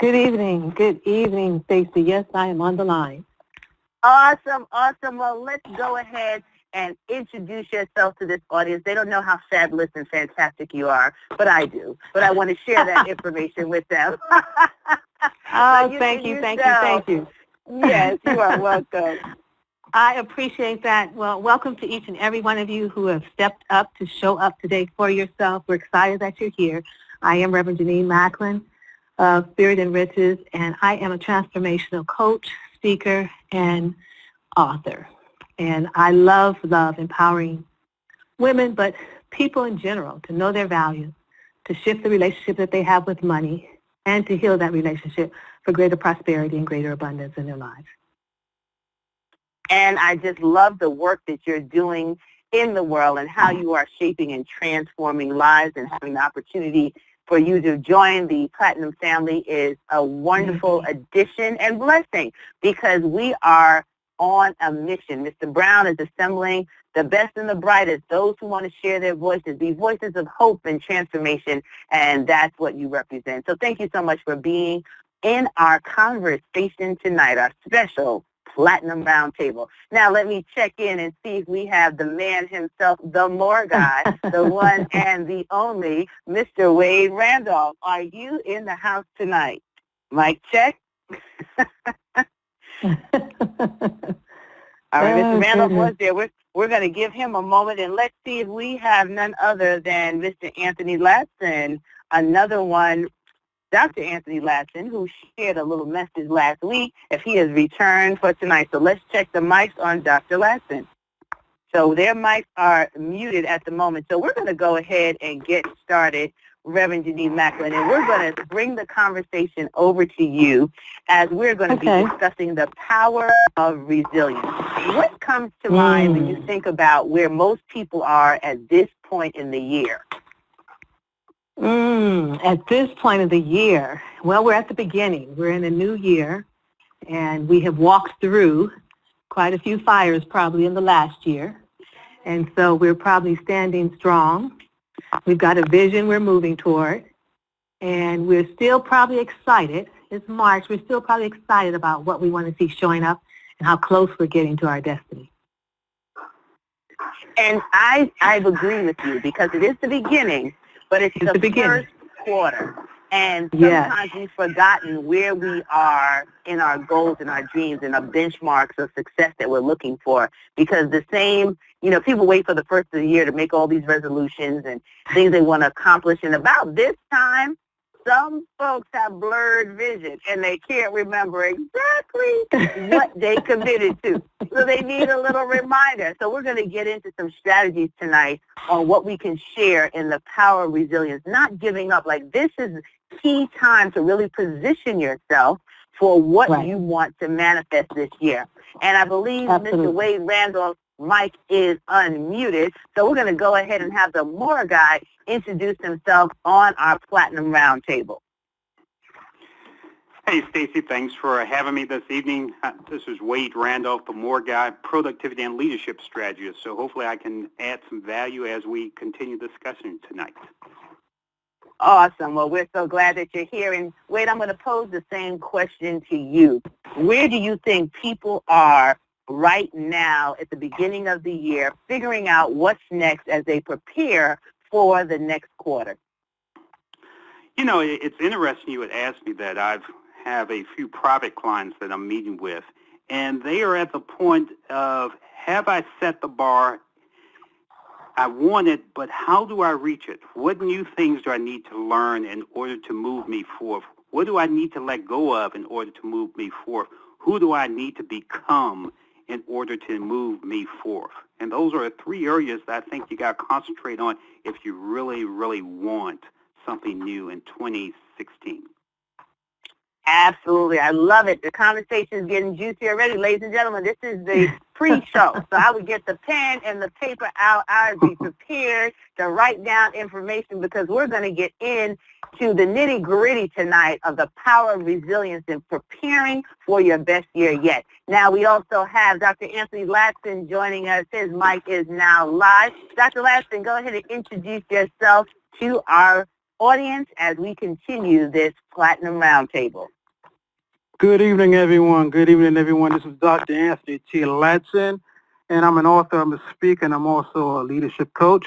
Good evening, Stacy. Yes, I am on the line. Awesome. Well, let's go ahead and introduce yourself to this audience. They don't know how fabulous and fantastic you are, but I do. But I want to share that information with them. Thank you. Yes, you are welcome. I appreciate that. Well, welcome to each and every one of you who have stepped up to show up today for yourself. We're excited that you're here. I am Reverend Jenenne Macklin of Spirit and Riches, and I am a transformational coach, speaker, and author. And I love empowering women, but people in general, to know their value, to shift the relationship that they have with money, and to heal that relationship for greater prosperity and greater abundance in their lives. And I just love the work that you're doing in the world and how you are shaping and transforming lives, and having the opportunity for you to join the Platinum family is a wonderful addition and blessing, because we are on a mission. Mr. Brown is assembling the best and the brightest, those who want to share their voices, be voices of hope and transformation, and that's what you represent. So thank you so much for being in our conversation tonight, our special Platinum Roundtable. Now let me check in and see if we have the man himself, the more guy, the one and the only, Mr. Wade Randolph. Are you in the house tonight? Mic check. All right, Mr. Randolph was there. We're going to give him a moment, and let's see if we have none other than Mr. Anthony Ladson, another one, Dr. Anthony Ladson, who shared a little message last week, if he has returned for tonight. So let's check the mics on Dr. Ladson. So their mics are muted at the moment. So we're going to go ahead and get started, Reverend Jenenne Macklin, and we're going to bring the conversation over to you as we're going to be discussing the power of resilience. What comes to mind when you think about where most people are at this point in the year? At this point of the year, well, we're at the beginning. We're in a new year, and we have walked through quite a few fires probably in the last year, and so we're probably standing strong. We've got a vision we're moving toward, and we're still probably excited. It's March. We're still probably excited about what we want to see showing up and how close we're getting to our destiny. And I agree with you, because it is the beginning, but it's the first quarter. And sometimes we've forgotten where we are in our goals and our dreams and our benchmarks of success that we're looking for, because the same, people wait for the first of the year to make all these resolutions and things they want to accomplish. And about this time, some folks have blurred vision, and they can't remember exactly what they committed to. So they need a little reminder. So we're going to get into some strategies tonight on what we can share in the power of resilience, not giving up. Like, this is key time to really position yourself for what you want to manifest this year. And I believe Mr. Wade Randolph's mic is unmuted, so we're going to go ahead and have the more guy introduce himself on our Platinum Roundtable. Hey, Stacy, thanks for having me this evening. This is Wade Randolph, the more guy, productivity and leadership strategist. So hopefully I can add some value as we continue discussing tonight. Awesome. Well, we're so glad that you're here. And Wade, I'm going to pose the same question to you. Where do you think people are right now at the beginning of the year, figuring out what's next as they prepare for the next quarter? It's interesting you would ask me that. I have a few private clients that I'm meeting with, and they are at the point of, have I set the bar? I want it, but how do I reach it? What new things do I need to learn in order to move me forward? What do I need to let go of in order to move me forward? Who do I need to become in order to move me forward? And those are three areas that I think you got to concentrate on if you really, really want something new in 2016. Absolutely. I love it. The conversation is getting juicy already. Ladies and gentlemen, this is the pre-show. So I would get the pen and the paper out. I would be prepared to write down information, because we're going to get into the nitty-gritty tonight of the power of resilience and preparing for your best year yet. Now, we also have Dr. Anthony Ladson joining us. His mic is now live. Dr. Ladson, go ahead and introduce yourself to our audience as we continue this Platinum Roundtable. Good evening, everyone. Good evening, everyone. This is Dr. Anthony T. Ladson, and I'm an author, I'm a speaker, and I'm also a leadership coach.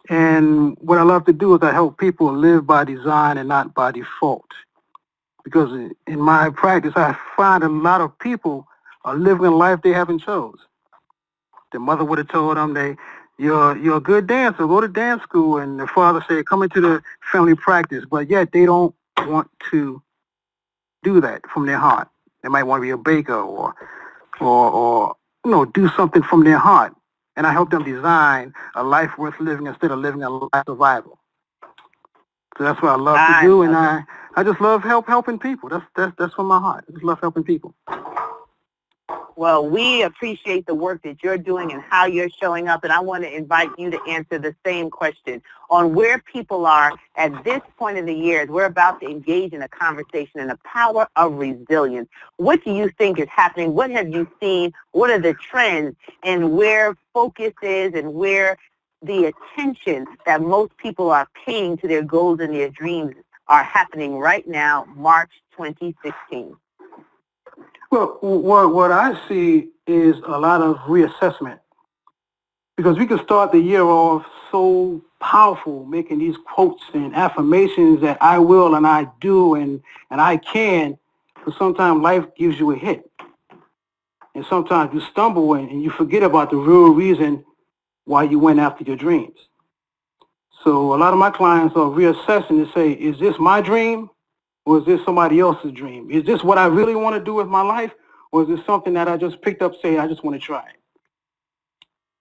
And what I love to do is I help people live by design and not by default. Because in my practice, I find a lot of people are living a life they haven't chose. Their mother would have told them you're a good dancer, go to dance school, and the father said, come into the family practice. But yet they don't want to do that from their heart. They might want to be a baker or do something from their heart. And I help them design a life worth living instead of living a life survival. So that's what I love to do, and I just love helping people. That's from my heart. I just love helping people. Well, we appreciate the work that you're doing and how you're showing up, and I want to invite you to answer the same question on where people are at this point in the year as we're about to engage in a conversation in the power of resilience. What do you think is happening? What have you seen? What are the trends and where focus is and where the attention that most people are paying to their goals and their dreams are happening right now, March 2016? Well, what I see is a lot of reassessment, because we can start the year off so powerful, making these quotes and affirmations that I will and I do and I can, but sometimes life gives you a hit. And sometimes you stumble and you forget about the real reason why you went after your dreams. So a lot of my clients are reassessing to say, is this my dream? Or is this somebody else's dream? Is this what I really want to do with my life? Or is this something that I just picked up saying, I just want to try it?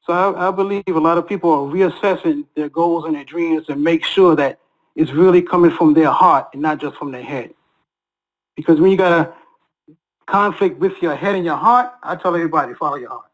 So I believe a lot of people are reassessing their goals and their dreams to make sure that it's really coming from their heart and not just from their head. Because when you got a conflict with your head and your heart, I tell everybody, follow your heart.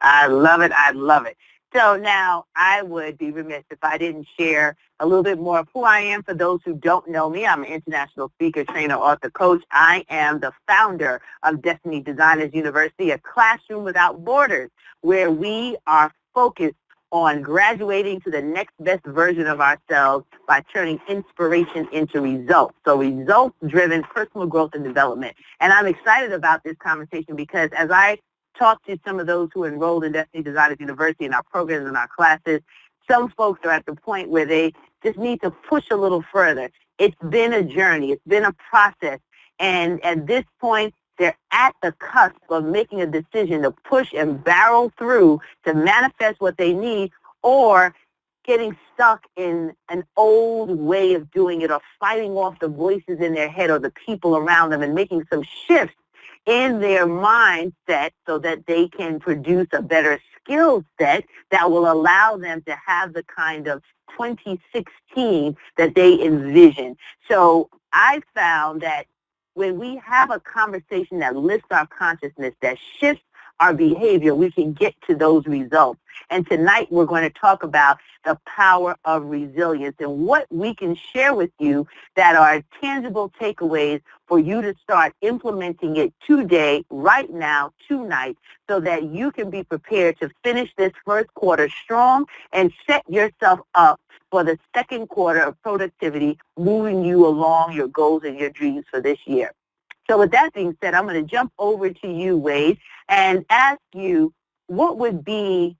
I love it. I love it. So now I would be remiss if I didn't share a little bit more of who I am. For those who don't know me, I'm an international speaker, trainer, author, coach. I am the founder of Destiny Designers University, a classroom without borders, where we are focused on graduating to the next best version of ourselves by turning inspiration into results. So results-driven personal growth and development. And I'm excited about this conversation because as I talk to some of those who enrolled in Destiny Designers University in our programs and our classes, some folks are at the point where they just need to push a little further. It's been a journey. It's been a process. And at this point, they're at the cusp of making a decision to push and barrel through to manifest what they need, or getting stuck in an old way of doing it, or fighting off the voices in their head or the people around them and making some shifts in their mindset so that they can produce a better skill set that will allow them to have the kind of 2016 that they envision. So I found that when we have a conversation that lifts our consciousness, that shifts our behavior, we can get to those results. And tonight we're going to talk about the power of resilience and what we can share with you that are tangible takeaways for you to start implementing it today, right now, tonight, so that you can be prepared to finish this first quarter strong and set yourself up for the second quarter of productivity, moving you along your goals and your dreams for this year. So with that being said, I'm going to jump over to you, Wade, and ask you what would be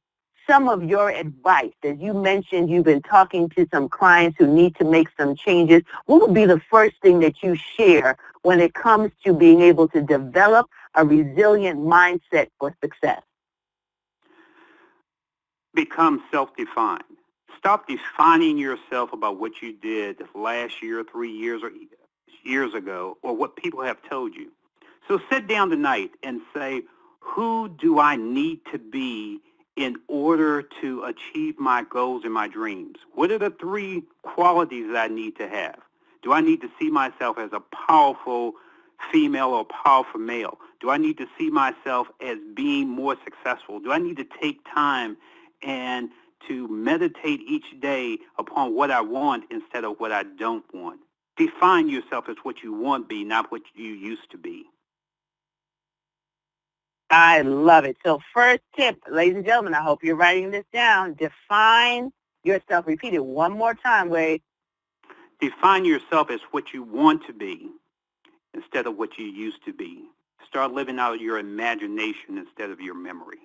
some of your advice. As you mentioned, you've been talking to some clients who need to make some changes. What would be the first thing that you share when it comes to being able to develop a resilient mindset for success? Become self-defined. Stop defining yourself about what you did last year, 3 years, or years ago, or what people have told you. So sit down tonight and say, who do I need to be in order to achieve my goals and my dreams? What are the 3 qualities that I need to have? Do I need to see myself as a powerful female or powerful male? Do I need to see myself as being more successful? Do I need to take time and to meditate each day upon what I want instead of what I don't want? Define yourself as what you want to be, not what you used to be. I love it. So first tip, ladies and gentlemen, I hope you're writing this down. Define yourself. Repeat it one more time, Wade. Define yourself as what you want to be instead of what you used to be. Start living out your imagination instead of your memory.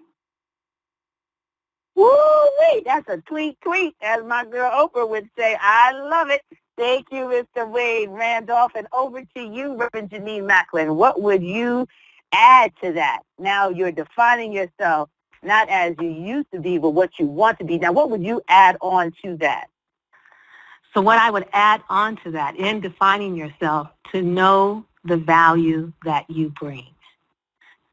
Woo-wee, that's a tweet, as my girl Oprah would say. I love it. Thank you, Mr. Wade Randolph. And over to you, Reverend Jenenne Macklin. What would you add to that? Now you're defining yourself not as you used to be, but what you want to be. Now, what would you add on to that? So what I would add on to that, in defining yourself, to know the value that you bring.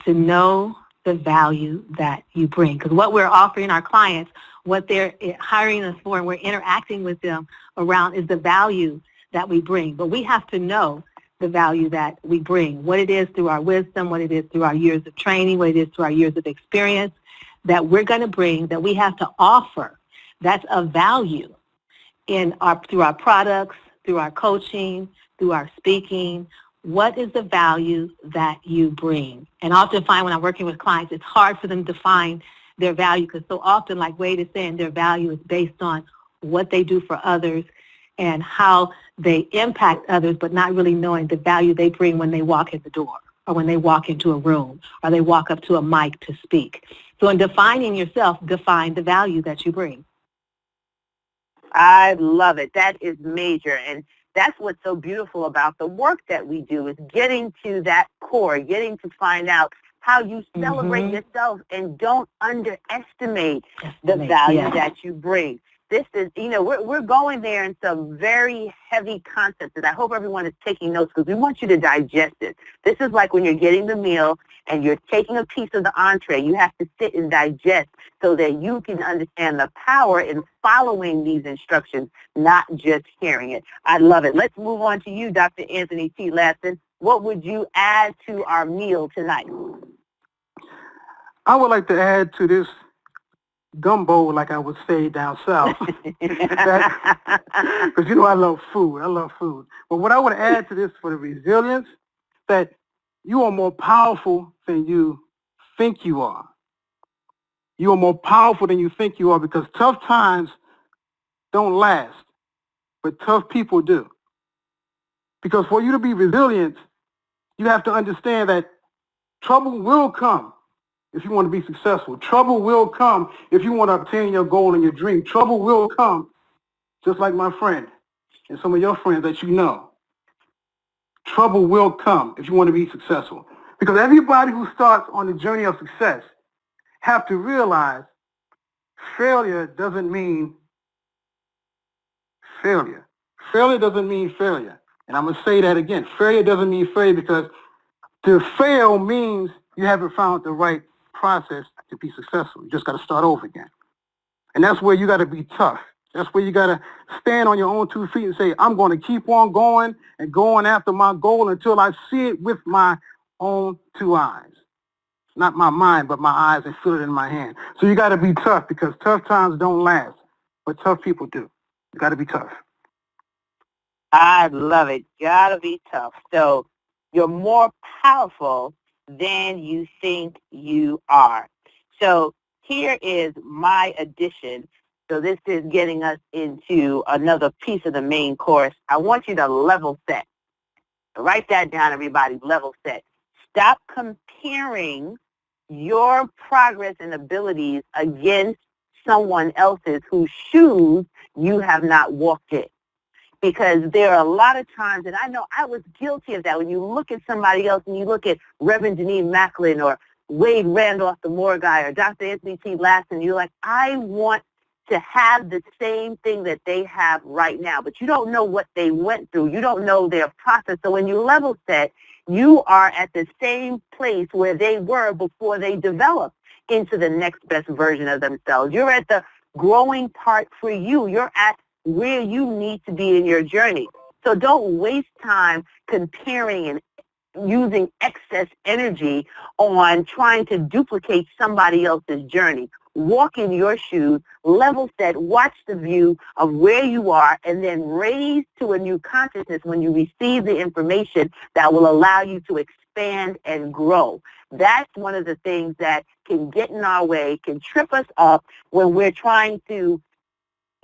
To know the value that you bring. Because what we're offering our clients, what they're hiring us for, and we're interacting with them around, is the value that we bring. But we have to know the value that we bring, what it is through our wisdom, what it is through our years of training, what it is through our years of experience that we're going to bring, that we have to offer. That's of value through our products, through our coaching, through our speaking. What is the value that you bring? And often find when I'm working with clients, it's hard for them to find their value, because so often, like Wade is saying, their value is based on what they do for others and how they impact others, but not really knowing the value they bring when they walk in the door, or when they walk into a room, or they walk up to a mic to speak. So in defining yourself, define the value that you bring. I love it. That is major. And that's what's so beautiful about the work that we do, is getting to that core, getting to find out how you celebrate yourself and don't underestimate the value that you bring. This is, we're going there in some very heavy concepts, and I hope everyone is taking notes, because we want you to digest it. This is like when you're getting the meal and you're taking a piece of the entree. You have to sit and digest so that you can understand the power in following these instructions, not just hearing it. I love it. Let's move on to you, Dr. Anthony T. Ladson. What would you add to our meal tonight? I would like to add to this gumbo, like I would say down south. Because I love food. But what I would add to this for the resilience, that you are more powerful than you think you are. You are more powerful than you think you are, because tough times don't last, but tough people do. Because for you to be resilient, you have to understand that trouble will come if you want to be successful. Trouble will come if you want to obtain your goal and your dream. Trouble will come, just like my friend and some of your friends that you know. Trouble will come if you want to be successful. Because everybody who starts on the journey of success have to realize failure doesn't mean failure. Failure doesn't mean failure. And I'm going to say that again. Failure doesn't mean failure, because to fail means you haven't found the right process to be successful. You just got to start over again. And that's where you got to be tough. That's where you got to stand on your own 2 feet and say, I'm going to keep on going and going after my goal until I see it with my own 2 eyes. Not my mind, but my eyes, and feel it in my hand. So you got to be tough, because tough times don't last, but tough people do. You got to be tough. I love it. Got to be tough. So you're more powerful than you think you are. So here is my addition. So this is getting us into another piece of the main course. I want you to level set. Write that down, everybody. Level set. Stop comparing your progress and abilities against someone else's whose shoes you have not walked in. Because there are a lot of times, and I know I was guilty of that, when you look at somebody else and you look at Reverend Jenenne Macklin or Wade Randolph, the Moore guy, or Dr. Anthony T. Ladson, you're like, I want to have the same thing that they have right now. But you don't know what they went through. You don't know their process. So when you level set, you are at the same place where they were before they developed into the next best version of themselves. You're at the growing part for you. You're at where you need to be in your journey. So don't waste time comparing and using excess energy on trying to duplicate somebody else's journey. Walk in your shoes, level set, watch the view of where you are, and then raise to a new consciousness when you receive the information that will allow you to expand and grow. That's one of the things that can get in our way, can trip us up when we're trying to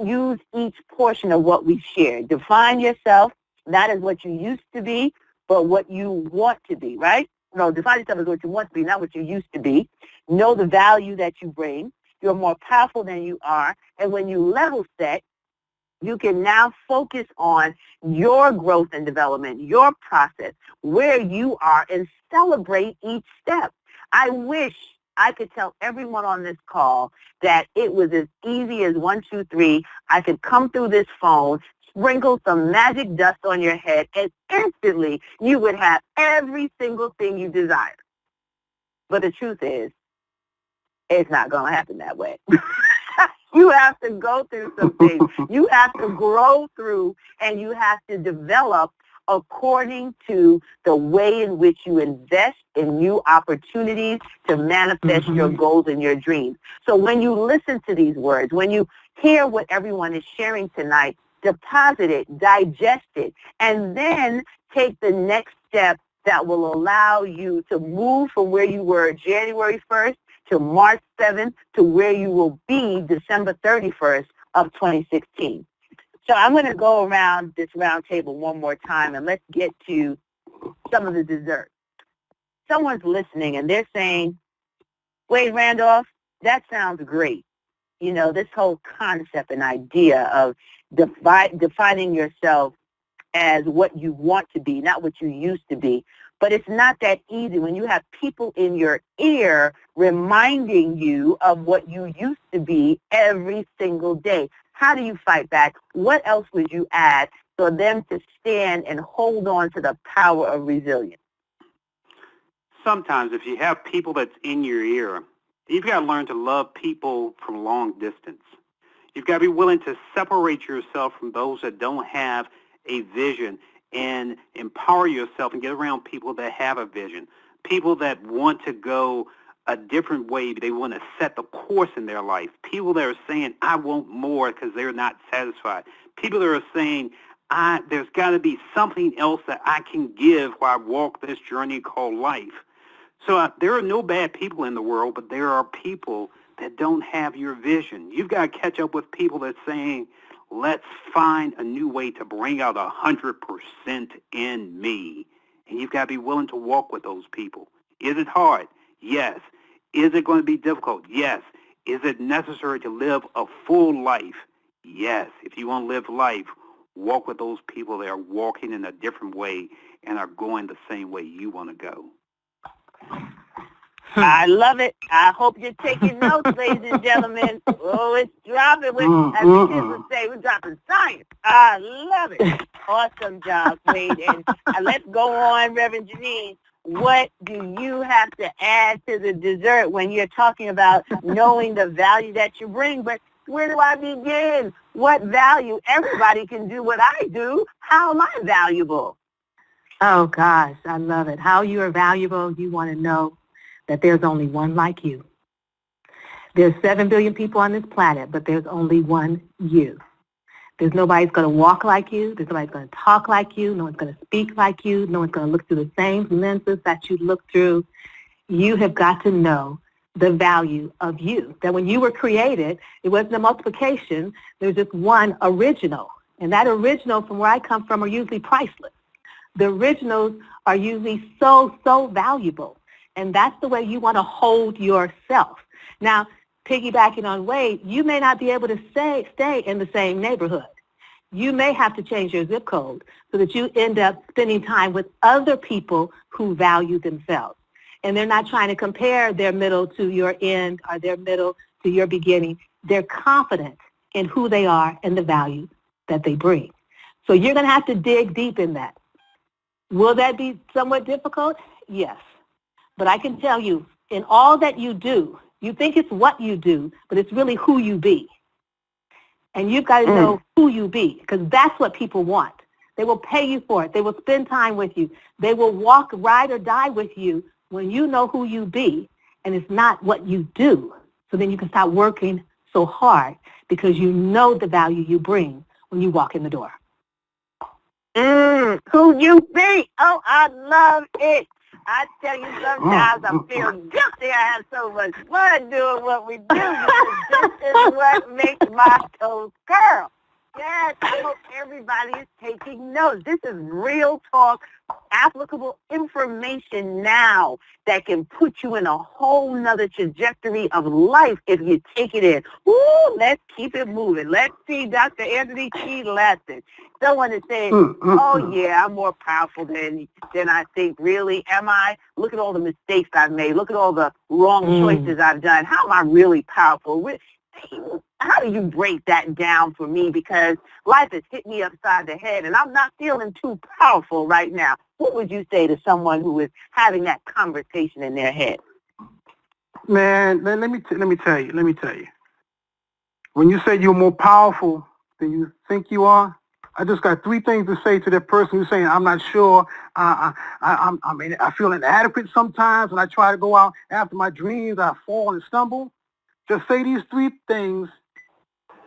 use each portion of what we shared. Define yourself, not as what you used to be, but what you want to be, right? No, define yourself as what you want to be, not what you used to be. Know the value that you bring. You're more powerful than you are. And when you level set, you can now focus on your growth and development, your process, where you are, and celebrate each step. I wish I could tell everyone on this call that it was as easy as 1, 2, 3. I could come through this phone, sprinkle some magic dust on your head, and instantly you would have every single thing you desire. But the truth is, it's not going to happen that way. You have to go through some things. You have to grow through, and you have to develop according to the way in which you invest in new opportunities to manifest your goals and your dreams. So when you listen to these words, when you hear what everyone is sharing tonight, deposit it, digest it, and then take the next step that will allow you to move from where you were January 1st to March 7th to where you will be December 31st of 2016. So I'm going to go around this round table one more time, and let's get to some of the dessert. Someone's listening, and they're saying, wait, Randolph, that sounds great. You know, this whole concept and idea of defining yourself as what you want to be, not what you used to be. But it's not that easy when you have people in your ear reminding you of what you used to be every single day. How do you fight back? What else would you add for them to stand and hold on to the power of resilience? Sometimes if you have people that's in your ear, you've got to learn to love people from long distance. You've got to be willing to separate yourself from those that don't have a vision and empower yourself and get around people that have a vision, people that want to go a different way. They want to set the course in their life. People that are saying, I want more because they're not satisfied. People that are saying, there's got to be something else that I can give while I walk this journey called life. So there are no bad people in the world, but there are people that don't have your vision. You've got to catch up with people that are saying, let's find a new way to bring out 100% in me. And you've got to be willing to walk with those people. Is it hard? Yes. Is it going to be difficult? Yes. Is it necessary to live a full life? Yes. If you want to live life, walk with those people that are walking in a different way and are going the same way you want to go. I love it. I hope you're taking notes, ladies and gentlemen. Oh, it's dropping. As the kids would say, we're dropping science. I love it. Awesome job, Wade. And let's go on, Reverend Jenenne. What do you have to add to the dessert when you're talking about knowing the value that you bring? But where do I begin? What value? Everybody can do what I do. How am I valuable? Oh, gosh, I love it. How you are valuable, you want to know that there's only one like you. There's 7 billion people on this planet, but there's only one you. There's nobody's going to walk like you. There's nobody's going to talk like you. No one's going to speak like you. No one's going to look through the same lenses that you look through. You have got to know the value of you. That when you were created, it wasn't a multiplication. There was just one original. And that original, from where I come from, are usually priceless. The originals are usually so valuable. And that's the way you want to hold yourself. Now, piggybacking on Wade, you may not be able to stay in the same neighborhood. You may have to change your zip code so that you end up spending time with other people who value themselves. And they're not trying to compare their middle to your end or their middle to your beginning. They're confident in who they are and the value that they bring. So you're going to have to dig deep in that. Will that be somewhat difficult? Yes. But I can tell you, in all that you do, you think it's what you do, but it's really who you be. And you've got to know who you be, because that's what people want. They will pay you for it. They will spend time with you. They will walk, ride, or die with you when you know who you be, and it's not what you do. So then you can stop working so hard because you know the value you bring when you walk in the door. Who you be? Oh, I love it. I tell you, sometimes I feel guilty. I have so much fun doing what we do because this is what makes my toes curl. Yes, I hope everybody is taking notes. This is real talk, applicable information now that can put you in a whole nother trajectory of life if you take it in. Woo, let's keep it moving. Let's see Dr. Anthony T. Ladson. Someone is saying, oh, yeah, I'm more powerful than I think. Really, am I? Look at all the mistakes I've made. Look at all the wrong choices I've done. How am I really powerful? How do you break that down for me? Because life has hit me upside the head, and I'm not feeling too powerful right now. What would you say to someone who is having that conversation in their head? Man, let me tell you. When you say you're more powerful than you think you are, I just got 3 things to say to that person who's saying, I'm not sure. I feel inadequate sometimes. When I try to go out after my dreams, I fall and stumble. Just say these 3 things,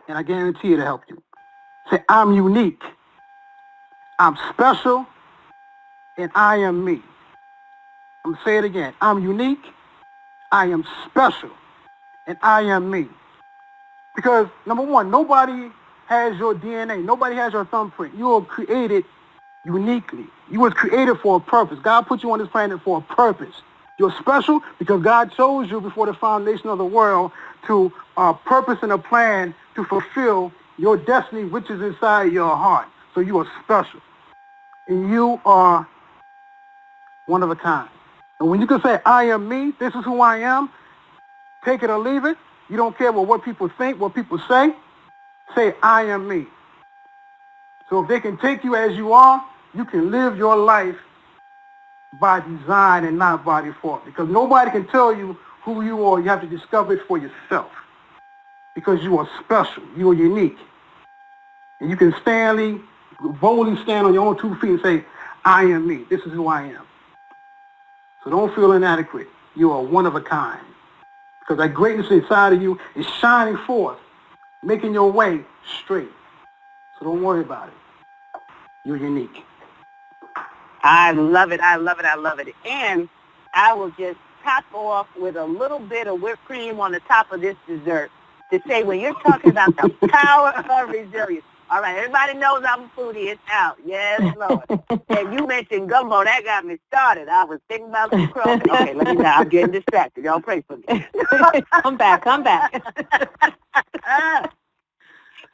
and I guarantee it'll help you. Say, I'm unique, I'm special, and I am me. I'm going to say it again. I'm unique, I am special, and I am me. Because, number one, nobody has your DNA. Nobody has your thumbprint. You are created uniquely. You was created for a purpose. God put you on this planet for a purpose. You're special because God chose you before the foundation of the world to purpose and a plan to fulfill your destiny, which is inside your heart. So you are special. And you are one of a kind. And when you can say, I am me, this is who I am, take it or leave it. You don't care what people think, what people say. Say, I am me. So if they can take you as you are, you can live your life by design and not by default. Because nobody can tell you who you are. You have to discover it for yourself. Because you are special. You are unique. And you can boldly stand on your own 2 feet and say, I am me. This is who I am. So don't feel inadequate. You are one of a kind. Because that greatness inside of you is shining forth, making your way straight. So don't worry about it. You're unique. I love it. I love it. I love it. And I will just top off with a little bit of whipped cream on the top of this dessert to say when you're talking about the power of resilience. All right, everybody knows I'm a foodie. It's out. Yes, Lord. And you mentioned gumbo. That got me started. I was thinking about the crow. Okay, let me know. I'm getting distracted. Y'all pray for me. Come back.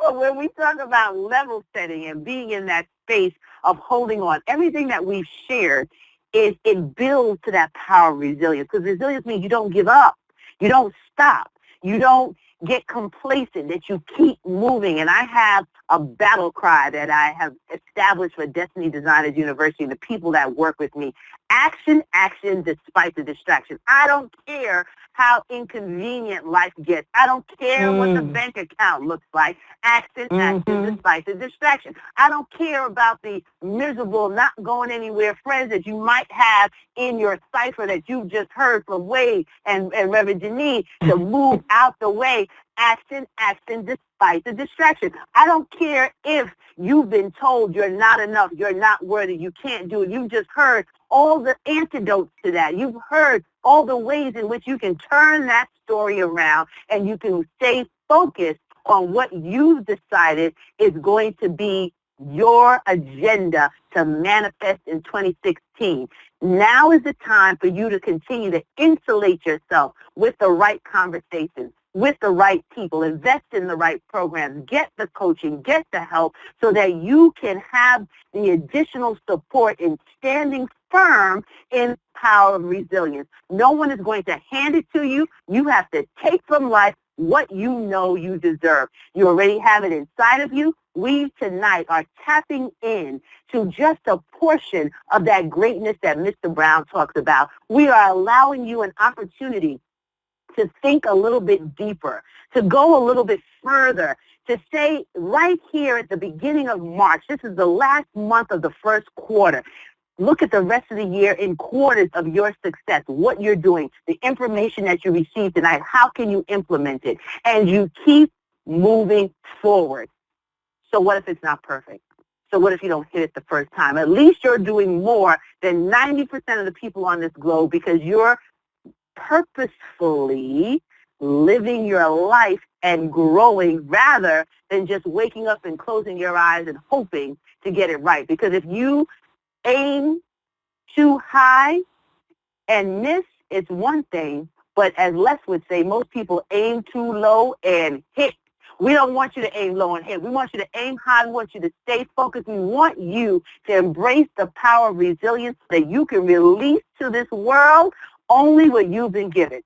Well, when we talk about level setting and being in that space of holding on, everything that we've shared, it builds to that power of resilience. Because resilience means you don't give up. You don't stop. You don't get complacent, that you keep moving. And I have a battle cry that I have established for Destiny Designers University and the people that work with me. Action, action, despite the distraction. I don't care how inconvenient life gets. I don't care what the bank account looks like. Action, action, despite the distraction. I don't care about the miserable, not going anywhere friends that you might have in your cipher that you just heard from Wade and Reverend Jenenne to move out the way. Action, action, despite the distraction. I don't care if you've been told you're not enough, you're not worthy, you can't do it. You've just heard all the antidotes to that. You've heard all the ways in which you can turn that story around and you can stay focused on what you've decided is going to be your agenda to manifest in 2016. Now is the time for you to continue to insulate yourself with the right conversations, with the right people, invest in the right programs, get the coaching, get the help so that you can have the additional support in standing firm in power of resilience. No one is going to hand it to you. You have to take from life what you know you deserve. You already have it inside of you. We tonight are tapping in to just a portion of that greatness that Mr. Brown talks about. We are allowing you an opportunity to think a little bit deeper, to go a little bit further, to say right here at the beginning of March, this is the last month of the first quarter. Look at the rest of the year in quarters of your success, what you're doing, the information that you received tonight, how can you implement it? And you keep moving forward. So what if it's not perfect? So what if you don't hit it the first time? At least you're doing more than 90% of the people on this globe because you're purposefully living your life and growing rather than just waking up and closing your eyes and hoping to get it right. Because if you aim too high and miss, it's one thing. But as Les would say, most people aim too low and hit. We don't want you to aim low and hit. We want you to aim high. We want you to stay focused. We want you to embrace the power of resilience so that you can release to this world only what you've been given.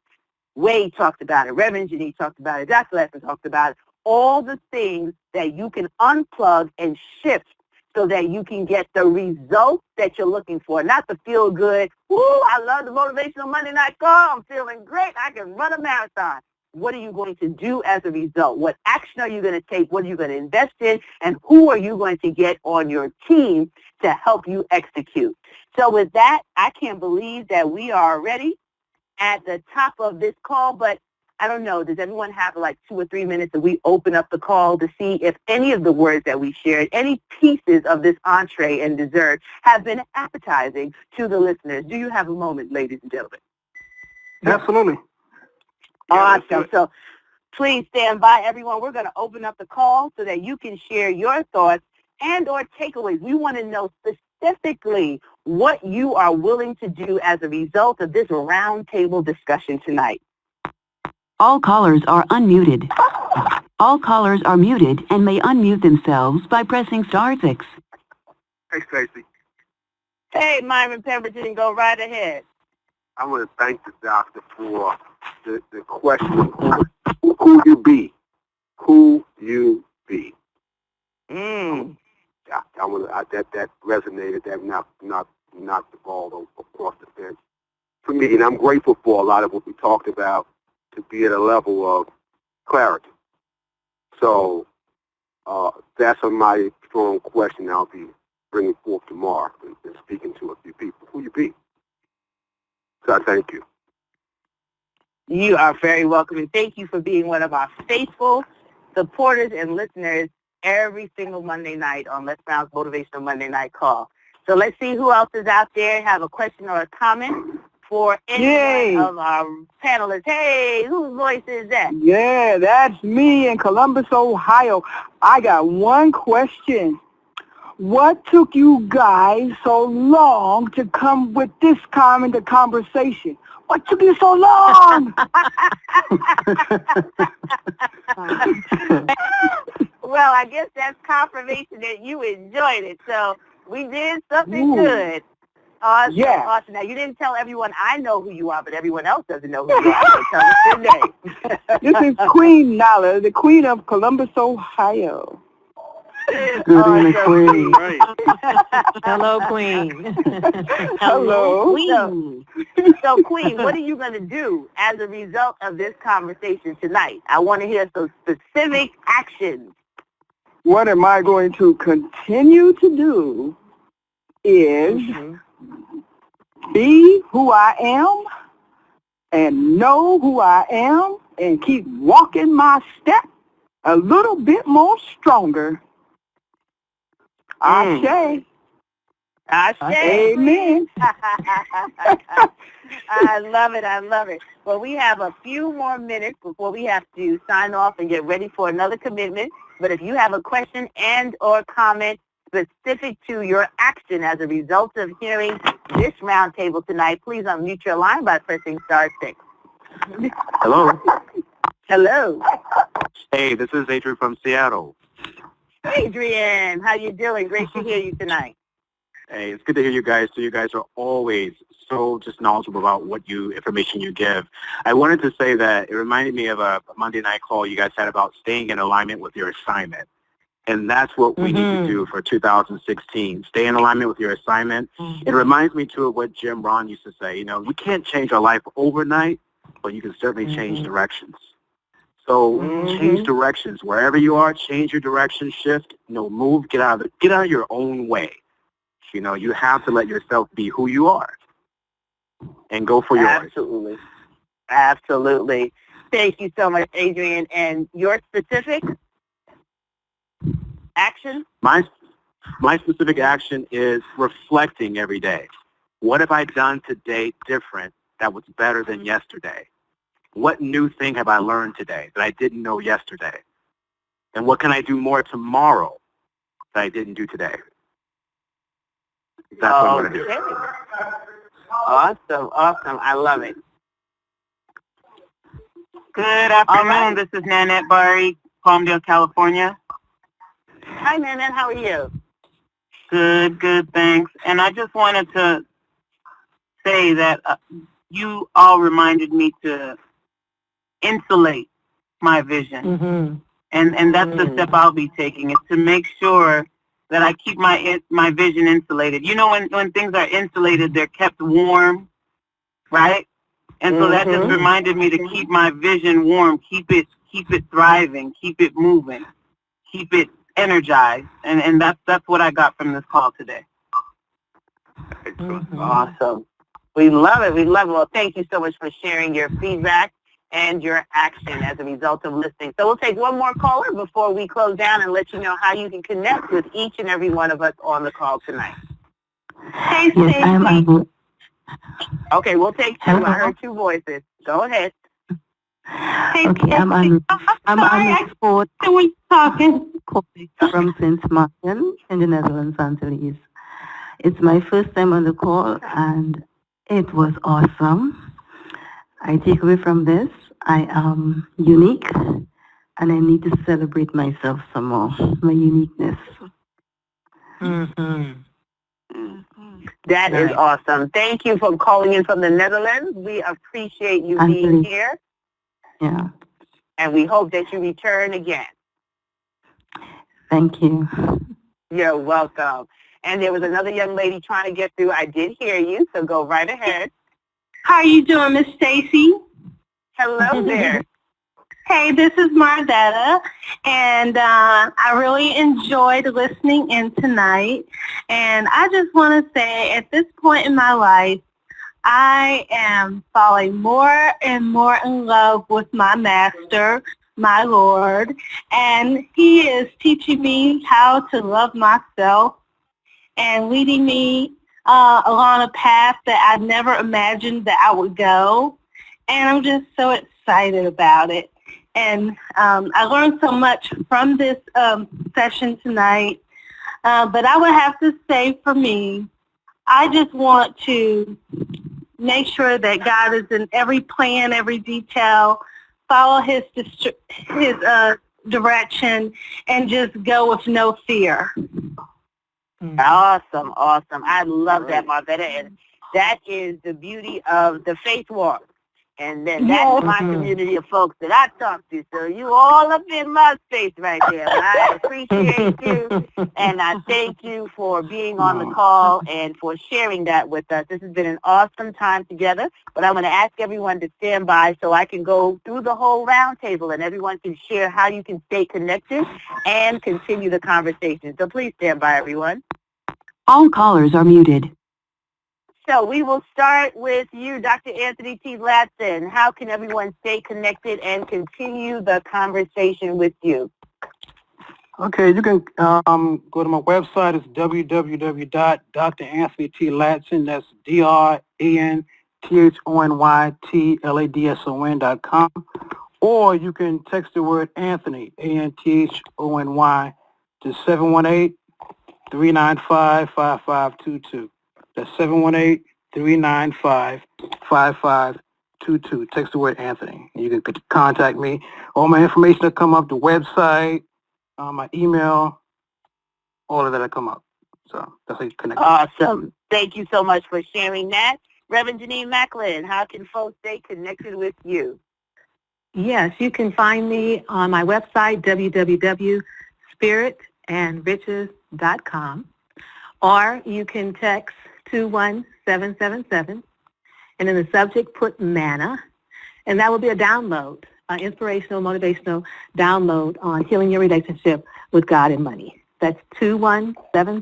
Wade talked about it. Reverend Jenenne talked about it. Dr. Ladson talked about it. All the things that you can unplug and shift so that you can get the results that you're looking for, not the feel good. Woo, I love the motivational Monday night call. I'm feeling great. I can run a marathon. What are you going to do as a result? What action are you going to take? What are you going to invest in? And who are you going to get on your team to help you execute? So with that, I can't believe that we are already at the top of this call, but I don't know, does everyone have like 2 or 3 minutes that we open up the call to see if any of the words that we shared, any pieces of this entree and dessert have been appetizing to the listeners? Do you have a moment, ladies and gentlemen? Absolutely. Awesome. So please stand by, everyone. We're going to open up the call so that you can share your thoughts and or takeaways. We want to know specifically what you are willing to do as a result of this roundtable discussion tonight. All callers are unmuted. All callers are muted and may unmute themselves by pressing *6. Hey, Stacey. Hey, Myron Pemberton, go right ahead. I want to thank the doctor for the question of who you be. Who you be. Mm. That resonated. That knocked the ball across the fence for me. And I'm grateful for a lot of what we talked about to be at a level of clarity. So that's my strong question I'll be bringing forth tomorrow and speaking to a few people. Who you be? So I thank you. You are very welcome, and thank you for being one of our faithful supporters and listeners every single Monday night on Let's Bounce Motivational Monday Night Call. So let's see who else is out there, have a question or a comment for any one of our panelists. Hey, whose voice is that? Yeah, that's me in Columbus, Ohio. I got one question. What took you guys so long to come with this kind of conversation? What took you so long? Well, I guess that's confirmation that you enjoyed it. So we did something good. Awesome. Yeah. Awesome. Now, you didn't tell everyone I know who you are, but everyone else doesn't know who you are. So tell us your name. This is Queen Nala, the Queen of Columbus, Ohio. Good evening, Queen. Right. Hello, Queen. Hello. Queen. So, Queen, what are you going to do as a result of this conversation tonight? I want to hear some specific actions. What am I going to continue to do is be who I am and know who I am and keep walking my step a little bit more stronger. Ashe. Amen. I love it. I love it. Well, we have a few more minutes before we have to sign off and get ready for another commitment. But if you have a question and or comment specific to your action as a result of hearing this roundtable tonight, please unmute your line by pressing *6. Hello. Hello. Hey, this is Adrian from Seattle. Adrian, how you doing? Great to hear you tonight. Hey, it's good to hear you guys. So you guys are always so just knowledgeable about what information you give. I wanted to say that it reminded me of a Monday night call you guys had about staying in alignment with your assignment. And that's what we need to do for 2016. Stay in alignment with your assignment. It reminds me, too, of what Jim Rohn used to say. You know, we can't change our life overnight, but you can certainly change directions. So change directions. Wherever you are, change your direction, shift, move, get out of your own way. You know, you have to let yourself be who you are and go for yours. Absolutely. Absolutely. Thank you so much, Adrian. And your specific action? My My specific action is reflecting every day. What have I done today different that was better than yesterday? What new thing have I learned today that I didn't know yesterday? And what can I do more tomorrow that I didn't do today? That's what I'm going to do. Awesome. I love it. Good afternoon. This is Nanette Barry, Palmdale, California. Hi, Nanette. How are you? Good, thanks. And I just wanted to say that you all reminded me to insulate my vision. And that's the step I'll be taking, is to make sure that I keep my vision insulated. You know, when things are insulated, they're kept warm, right? And so that just reminded me to keep my vision warm, keep it thriving, keep it moving, keep it energized. And that's what I got from this call today. Awesome. We love it. Well, thank you so much for sharing your feedback and your action as a result of listening. So we'll take one more caller before we close down and let you know how you can connect with each and every one of us on the call tonight. Hey, Stacey. Okay, we'll take two. I heard two voices. Go ahead. Hey, Okay, I'm on sport talking from St. Martin in the Netherlands, Antilles. It's my first time on the call, and it was awesome. I take away from this, I am unique, and I need to celebrate myself some more, my uniqueness. That is awesome. Thank you for calling in from the Netherlands. We appreciate you being here. Yeah. And we hope that you return again. Thank you. You're welcome. And there was another young lady trying to get through. I did hear you, so go right ahead. How are you doing, Miss Stacy? Hello there. Hey, this is Mardetta, and I really enjoyed listening in tonight. And I just want to say, at this point in my life, I am falling more and more in love with my Master, my Lord, and He is teaching me how to love myself and leading me along a path that I never imagined that I would go. And I'm just so excited about it. And I learned so much from this session tonight. But I would have to say, for me, I just want to make sure that God is in every plan, every detail, follow His direction, and just go with no fear. Awesome. I love that, Marvetta. And that is the beauty of the faith walk. And then that's my community of folks that I talk to. So you all up in my space right there. I appreciate you, and I thank you for being on the call and for sharing that with us. This has been an awesome time together, but I'm going to ask everyone to stand by so I can go through the whole roundtable and everyone can share how you can stay connected and continue the conversation. So please stand by, everyone. All callers are muted. So we will start with you, Dr. Anthony T. Ladson. How can everyone stay connected and continue the conversation with you? Okay, you can go to my website. It's www.drAnthonyTLadson. That's DrAnthonyTLadson.com. Or you can text the word Anthony, ANTHONY, to 718-395-5522. That's 718-395-5522. Text the word Anthony. You can contact me. All my information will come up, the website, my email, all of that will come up. So that's how you connect. Awesome. Thank you so much for sharing that. Reverend Jenenne Macklin, how can folks stay connected with you? Yes, you can find me on my website, www.spiritandriches.com, or you can text 21777, and in the subject put manna, and that will be a download, inspirational, motivational download on healing your relationship with God and money. That's 21777.